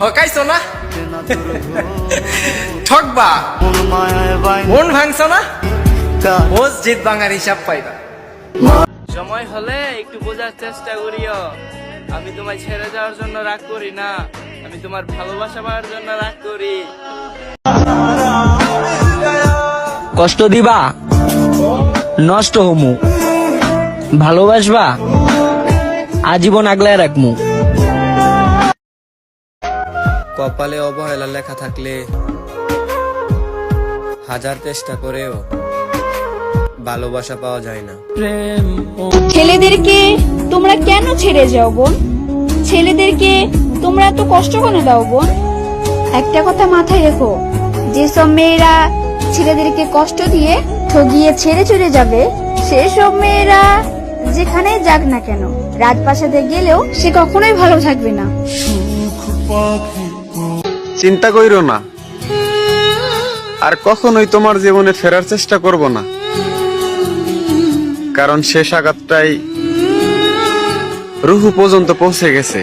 ঠকাইছো না, ঠকবা, মন ভাঙছো না, মসজিদ ভাঙার হিসাব পাইবা। সময় হলে একটু বোঝার চেষ্টা করিও, আমি তোমায় ছেড়ে যাওয়ার জন্য রাগ করি না, আমি তোমার ভালোবাসা পাওয়ার জন্য রাগ করি। কষ্ট দিবা নষ্ট হমু, ভালোবাসবা আজীবন আগলায় রাখমু। কপালে অবহেলা লেখা থাকলে হাজার চেষ্টা করেও ভালোবাসা পাওয়া যায় না। ছেলেদেরকে তোমরা কেন ছেড়ে যাও বোন? ছেলেদেরকে তোমরা এত কষ্ট কেন দাও বোন? একটা কথা মাথায় রেখো, যেসব মেয়েরা ছেলেদেরকে কষ্ট দিয়ে ঠগিয়ে ছেড়ে চলে যাবে, সেসব মেয়েরা যেখানে যাক না কেন, রাজপ্রাসাদে গেলেও সে কখনোই ভালো থাকবে না। চিন্তা কইরো না, আর কখনোই তোমার জীবনে ফেরার চেষ্টা করব না, কারণ শেষ আঘাতটাই রুহু পর্যন্ত পৌঁছে গেছে।